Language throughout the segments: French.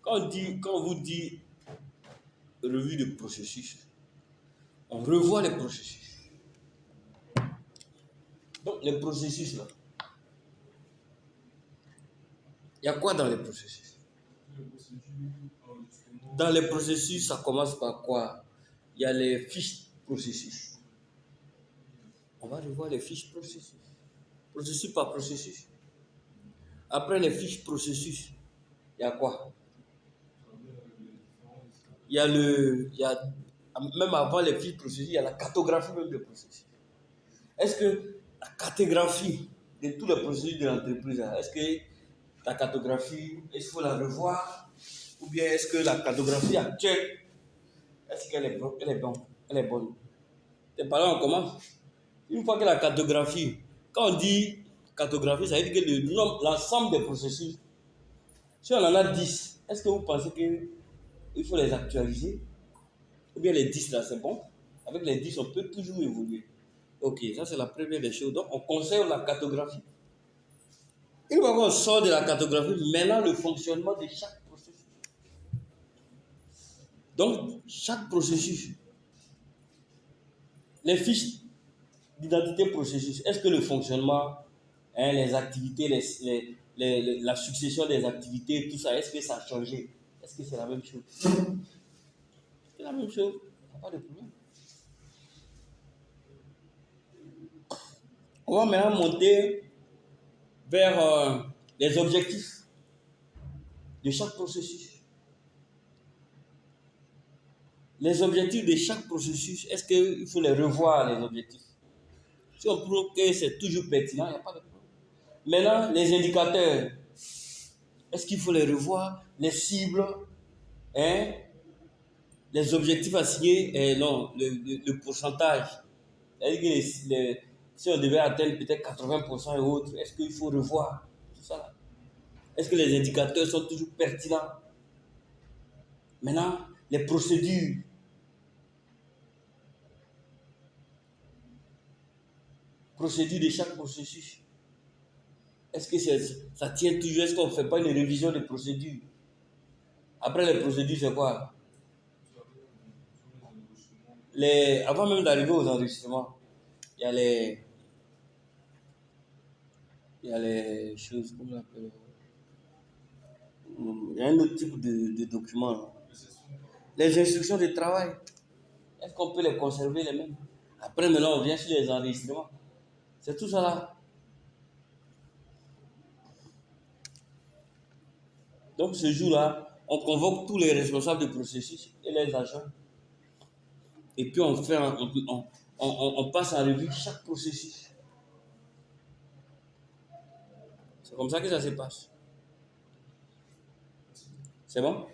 Quand on vous dit revue de processus, on revoit les processus. Donc, les processus, là, il y a quoi dans les processus? Dans les processus, ça commence par quoi? Il y a les fiches processus. On va revoir les fiches processus. Processus par processus. Après les fiches processus, il y a quoi? Même avant les fiches processus, il y a la cartographie même des processus. Est-ce que la cartographie de tous les processus de l'entreprise, est-ce que la cartographie, est-ce qu'il faut la revoir? Ou bien est-ce que la cartographie actuelle, est-ce qu'elle est bonne? Elle est bonne. Et par là, on commence. Une fois que la cartographie, quand on dit cartographie, ça veut dire que l'ensemble des processus, si on en a 10, est-ce que vous pensez qu'il faut les actualiser? Ou bien les 10 là, c'est bon? Avec les 10, on peut toujours évoluer. Ok, ça c'est la première des choses. Donc, on conserve la cartographie. Une fois qu'on sort de la cartographie, maintenant le fonctionnement de chaque processus. Donc, chaque processus, les fiches d'identité processus, est-ce que le fonctionnement, les activités, la succession des activités, tout ça, est-ce que ça a changé? Est-ce que c'est la même chose? C'est la même chose. Il n'y a pas de problème. On va maintenant monter vers les objectifs de chaque processus. Les objectifs de chaque processus, est-ce qu'il faut les revoir, les objectifs? Si on prouve que c'est toujours pertinent, il n'y a pas de problème. Maintenant, les indicateurs, est-ce qu'il faut les revoir? Les cibles, hein? Les objectifs assignés, non, le pourcentage. C'est-à-dire que si on devait atteindre peut-être 80% et autres, est-ce qu'il faut revoir tout ça là? Est-ce que les indicateurs sont toujours pertinents? Maintenant, les procédures. Procédure de chaque processus. Est-ce que ça tient toujours? Est-ce qu'on ne fait pas une révision des procédures? Après les procédures, c'est quoi? Avant même d'arriver aux enregistrements, il y a les choses, comment on appelle? Il y a un autre type de document. Les instructions de travail. Est-ce qu'on peut les conserver les mêmes? Après, maintenant, on vient sur les enregistrements. C'est tout ça là. Donc, ce jour-là, on convoque tous les responsables du processus et les agents. Et puis, on passe en revue chaque processus. C'est comme ça que ça se passe. C'est bon?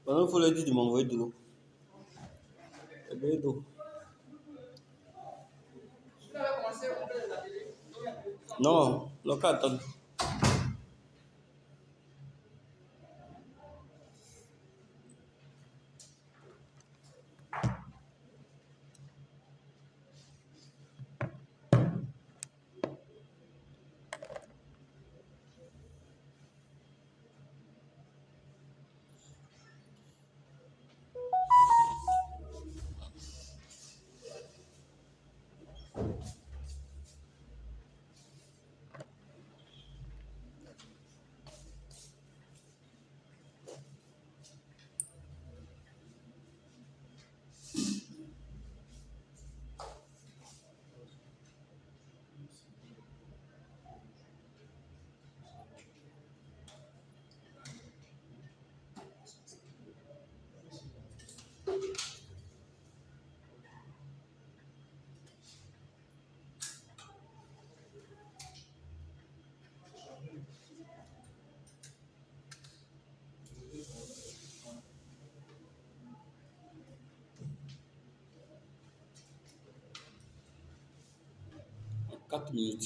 Maintenant, il faut leur dire de m'envoyer de l'eau. De l'eau. Non, non, attends. Quatre minutes.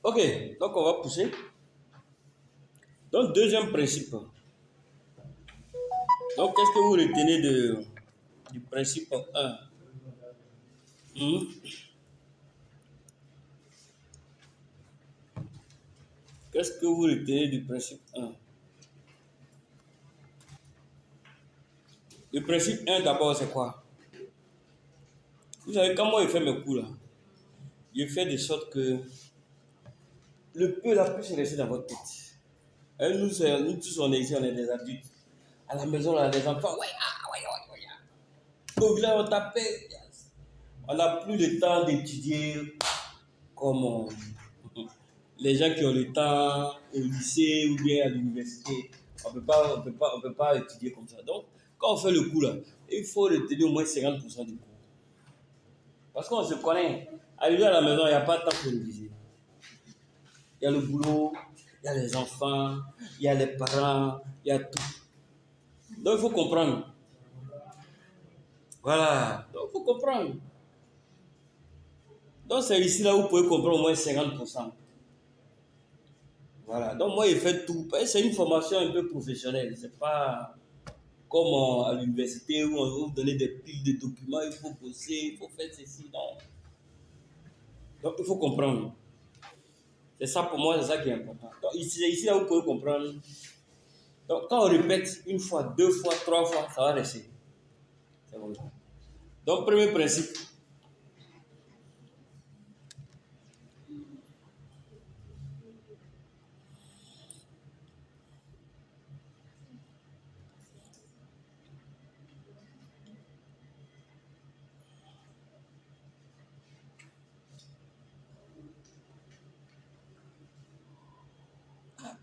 Ok, donc on va pousser. Donc, deuxième principe. Donc, qu'est-ce que vous retenez du principe 1? Qu'est-ce que vous retenez du principe 1? Le principe 1 d'abord, c'est quoi? Vous savez, quand moi je fais mes cours là, je fais de sorte que le peu là puisse rester dans votre tête. Et nous tous, on est ici, on est des adultes. À la maison, on a des enfants. Ouais, ah, ouais, ouais, ouais. Au village, on t'appelle. On n'a plus le temps d'étudier comme les gens qui ont le temps au lycée ou bien à l'université. On peut pas étudier comme ça. Donc, quand on fait le cours là, il faut retenir au moins 50% du cours. Parce qu'on se connaît. Arrivé à la maison, il n'y a pas de temps pour réviser. Il y a le boulot, il y a les enfants, il y a les parents, il y a tout. Donc, il faut comprendre. Voilà. Donc, il faut comprendre. Donc, c'est ici là où vous pouvez comprendre au moins 50%. Voilà. Donc, moi, je fais tout. C'est une formation un peu professionnelle. C'est pas comme à l'université où on va vous donner des piles de documents, il faut bosser, il faut faire ceci. Non. Donc, il faut comprendre. C'est ça pour moi, c'est ça qui est important. Donc, ici, là, vous pouvez comprendre. Donc, quand on répète une fois, deux fois, trois fois, ça va rester. C'est comme ça. Donc, premier principe.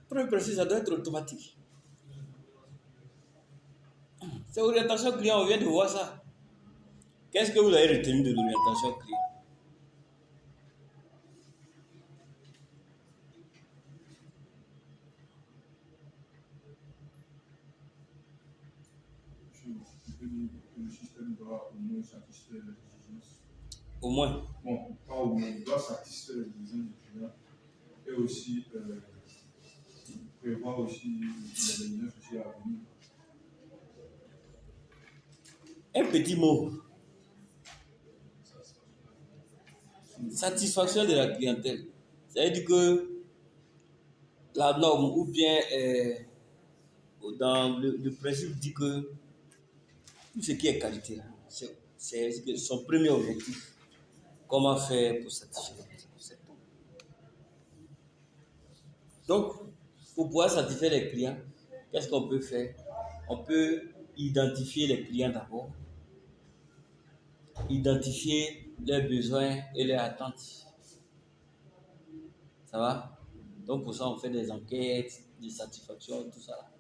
Premier principe, ça doit être automatique. C'est orientation client, on vient de voir ça. Qu'est-ce que vous avez retenu de l'orientation client? Le système doit au moins satisfaire les exigences. Au moins. Bon, pas au moins, il doit satisfaire les exigences du client et aussi prévoir aussi les exigences aussi à venir. Un petit mot. Satisfaction de la clientèle. Ça veut dire que la norme ou bien dans le principe dit que tout ce qui est qualité, c'est son premier objectif. Comment faire pour satisfaire les clients? C'est tout. Donc, pour pouvoir satisfaire les clients, qu'est-ce qu'on peut faire? On peut identifier les clients d'abord, identifier leurs besoins et leurs attentes. Ça va? Donc, pour ça, on fait des enquêtes, des satisfactions, tout ça.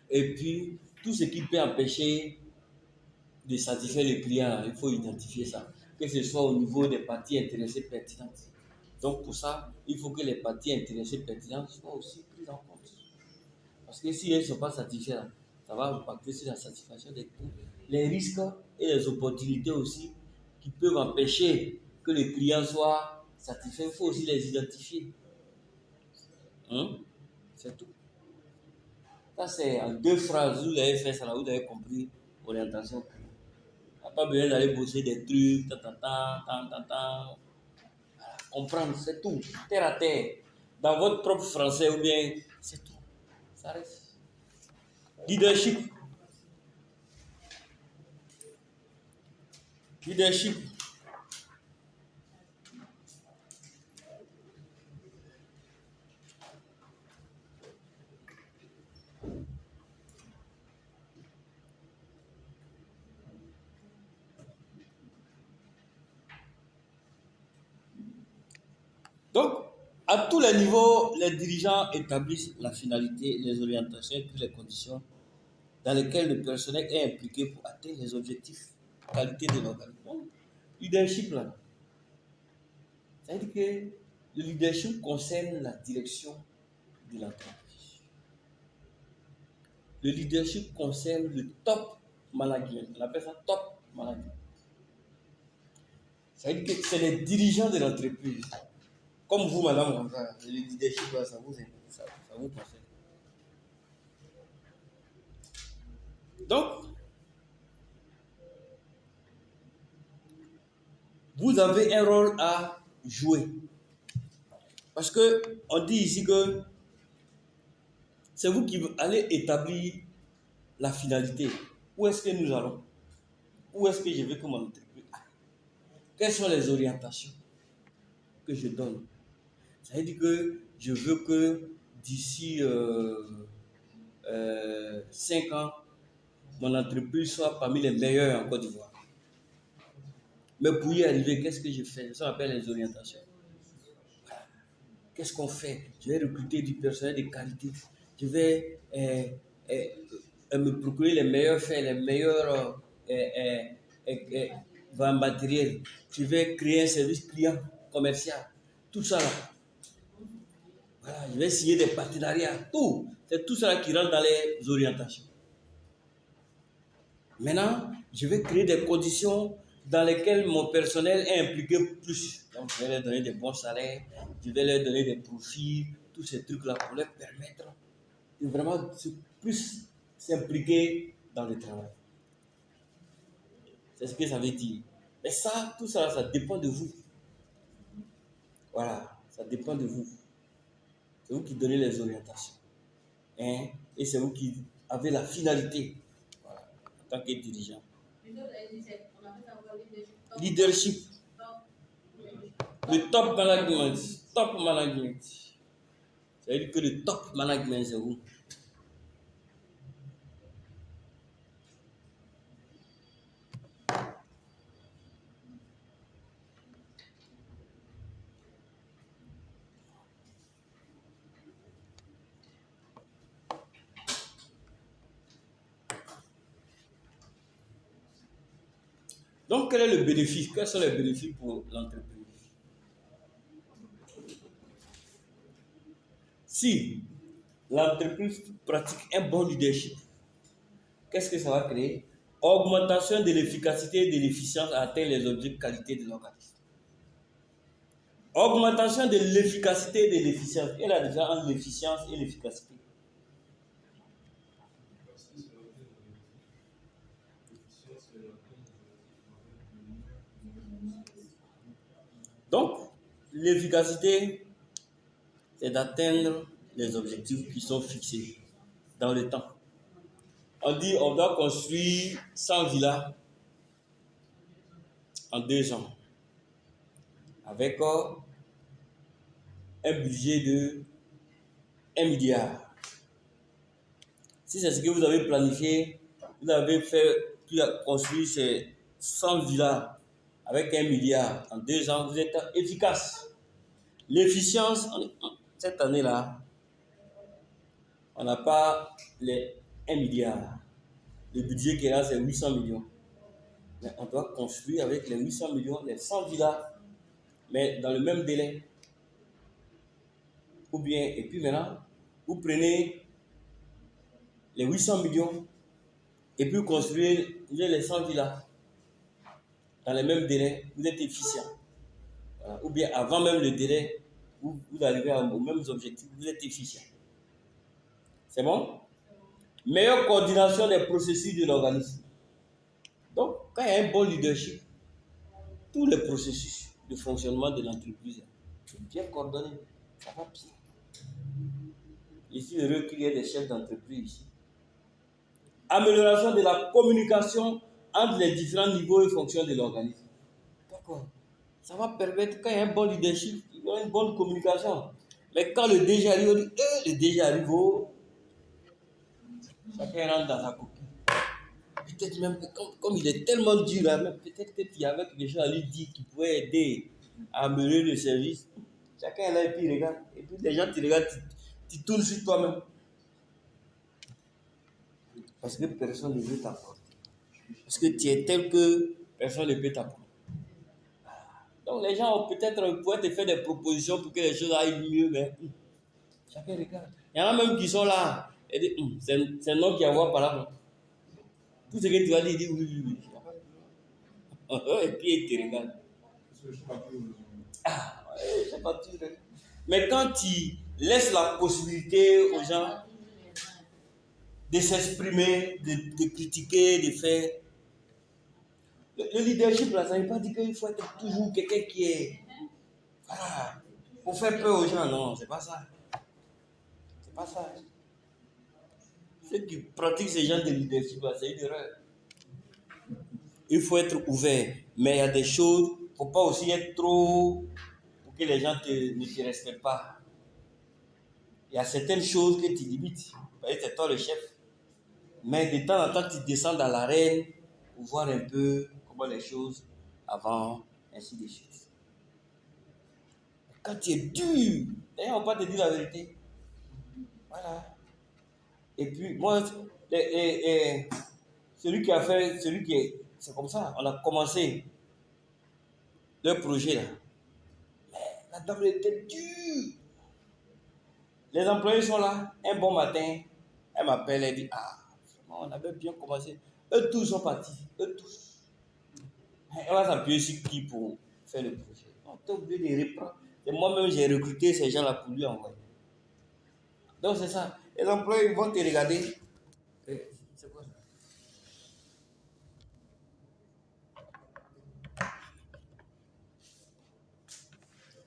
Et puis, tout ce qui peut empêcher de satisfaire les clients, il faut identifier ça. Que ce soit au niveau des parties intéressées pertinentes. Donc, pour ça, il faut que les parties intéressées pertinentes soient aussi prises en compte. Parce que si elles ne sont pas satisfaites, ça va impacter sur la satisfaction des clients. Les risques et les opportunités aussi qui peuvent empêcher que les clients soient satisfaits, il faut aussi les identifier. Hein? C'est tout. Ça, c'est en deux phrases, vous avez fait ça, là, vous avez compris l'orientation. Il n'y a pas besoin d'aller bosser des trucs, comprendre, c'est tout. Terre à terre. Dans votre propre français ou bien, c'est tout. Ça reste. Leadership. Leadership. Donc, à tous les niveaux, les dirigeants établissent la finalité, les orientations et puis les conditions dans lesquelles le personnel est impliqué pour atteindre les objectifs qualité de l'organisation. Leadership, là, c'est-à-dire que le leadership concerne la direction de l'entreprise. Le leadership concerne le top management. On appelle ça top management. C'est-à-dire que c'est les dirigeants de l'entreprise. Comme vous, madame, le leadership, là, ça vous concerne. Donc, vous avez un rôle à jouer. Parce que on dit ici que c'est vous qui allez établir la finalité. Où est-ce que nous allons? Où est-ce que je veux que mon entreprise aille? Quelles sont les orientations que je donne? Ça veut dire que je veux que d'ici 5 ans, mon entreprise soit parmi les meilleures en Côte d'Ivoire. Mais pour y arriver, qu'est-ce que je fais? Ça s'appelle les orientations. Voilà. Qu'est-ce qu'on fait? Je vais recruter du personnel de qualité. Je vais me procurer les meilleurs faits, les meilleurs matériels. Je vais créer un service client commercial. Tout ça là. Voilà, je vais signer des partenariats. Tout. C'est tout ça qui rentre dans les orientations. Maintenant, je vais créer des conditions dans lesquelles mon personnel est impliqué plus. Donc, je vais leur donner des bons salaires, je vais leur donner des profits, tous ces trucs-là pour leur permettre de vraiment plus s'impliquer dans le travail. C'est ce que ça veut dire. Mais ça, tout ça, ça dépend de vous. Voilà, ça dépend de vous. C'est vous qui donnez les orientations. Hein? Et c'est vous qui avez la finalité, voilà, en tant que dirigeant. Leadership. Le top management. Top management. Ça veut dire que le top management, c'est vous. Donc, quel est le bénéfice? Quels sont les bénéfices pour l'entreprise? Si l'entreprise pratique un bon leadership, qu'est-ce que ça va créer? Augmentation de l'efficacité et de l'efficience à atteindre les objectifs de qualité de l'organisme. Augmentation de l'efficacité et de l'efficience. Quelle est la différence entre l'efficience et l'efficacité? Donc, l'efficacité, c'est d'atteindre les objectifs qui sont fixés dans le temps. On dit on doit construire 100 villas en 2 ans avec un budget de 1 milliard. Si c'est ce que vous avez planifié, vous avez fait construire ces 100 villas avec 1 milliard en 2 ans, vous êtes efficace. L'efficience, cette année-là, on n'a pas les 1 milliard. Le budget qui est là, c'est 800 millions. Mais on doit construire avec les 800 millions, les 100 villas, mais dans le même délai. Ou bien, et puis maintenant, vous prenez les 800 millions et puis construire les 100 villas dans le même délai, vous êtes efficient. Voilà. Ou bien avant même le délai, vous arrivez aux mêmes objectifs, vous êtes efficient. C'est bon? Meilleure coordination des processus de l'organisme. Donc, quand il y a un bon leadership, tous les processus de fonctionnement de l'entreprise sont bien coordonnés. Ça va bien. Je suis heureux qu'il y ait des chefs d'entreprise ici. Amélioration de la communication entre les différents niveaux et fonctions de l'organisme. D'accord. Ça va permettre, quand il y a un bon leadership, il y a une bonne communication. Mais quand le DG arrive, on dit, le DG arrive, chacun rentre dans sa coquille. Peut-être même que comme il est tellement dur, peut-être qu'il y avait quelque chose à lui dire qui pouvait aider à améliorer le service. Chacun est là et puis il regarde. Et puis les gens te regardent, tu tournes sur toi-même. Parce que personne ne veut t'apprendre. Parce que tu es tel que personne ne peut t'apprendre. Donc les gens peut-être pourraient te faire des propositions pour que les choses aillent mieux, mais chacun regarde. Il y en a même qui sont là et disent, c'est un nom qui envoie par là. Tout ce que tu vas dire, il dit oui. Et puis il te regarde. Ah, ouais, c'est pas tout. Mais quand tu laisses la possibilité aux gens de s'exprimer, de critiquer, de faire. Le leadership, là, ça ne veut pas dire qu'il faut être toujours quelqu'un qui est. Voilà. Pour faire peur aux gens, non, c'est pas ça. C'est pas ça. Ceux qui pratiquent ce genre de leadership, là, c'est une erreur. Il faut être ouvert. Mais il y a des choses, il ne faut pas aussi être trop. Pour que les gens ne te respectent pas. Il y a certaines choses que tu limites. C'est toi le chef. Mais de temps en temps, tu descends dans l'arène pour voir un peu comment les choses avant, ainsi de suite. Quand tu es dur, d'ailleurs, on va pas te dire la vérité. Voilà. Et puis, moi, celui qui a fait, c'est comme ça, on a commencé le projet là. Mais la dame était dure. Les employés sont là, un bon matin, elle m'appelle, elle dit, on avait bien commencé. Eux tous sont partis, eux tous. Elle va s'appuyer sur qui pour faire le projet? On est obligé de reprendre. Et moi-même, j'ai recruté ces gens-là pour lui envoyer. Donc c'est ça. Les employés vont te regarder. C'est quoi ça?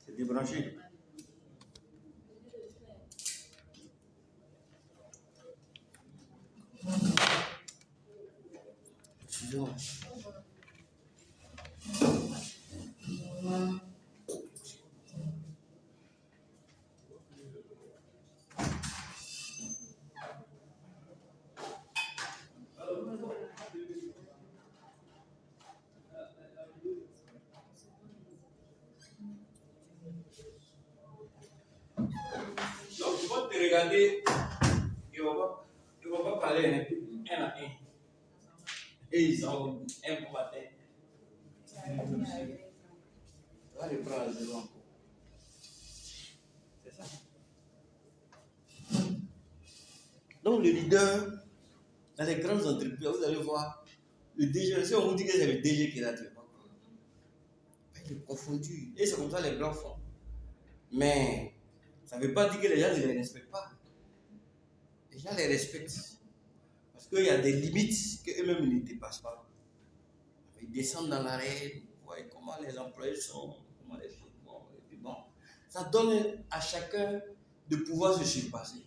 C'est débranché. Excusez-moi. Donc ils vont te regarder. Ils vont pas parler un à un. Et ils ont un pour matin. On va les prendre à zéro encore. C'est ça. Donc le leader, dans les grandes entreprises, vous allez voir, le DG, si on vous dit que c'est le DG qui est là, tu ne sais pas quoi. Il est confondu. Et c'est comme ça que les blancs font. Mais ça ne veut pas dire que les gens ne les respectent pas. Les gens les respectent. Parce qu'il y a des limites qu'eux-mêmes ne dépassent pas. Ils descendent dans l'arène, vous voyez comment les employés sont, comment les choses vont. Et puis bon, ça donne à chacun de pouvoir se surpasser.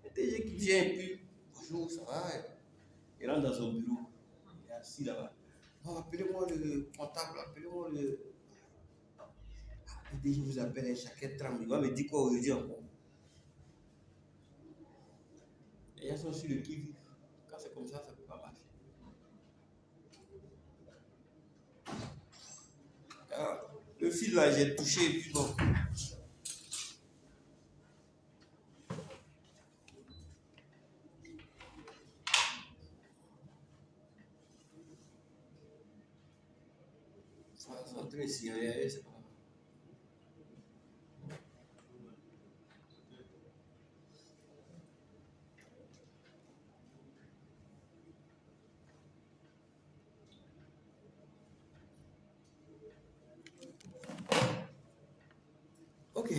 Le DG qui vient et puis, bonjour, ça va? Il rentre dans son bureau. Il est assis là-bas. Non, appelez-moi le comptable, appelez-moi le. Le DG vous appelle et chacun tremble. Il va me dire quoi aujourd'hui encore? Les gens sont sur le qui-vive. Quand c'est comme ça ne peut pas marcher. Alors, le fil là, j'ai touché et puis bon. Ça va rentrer ici, c'est pas. Ok.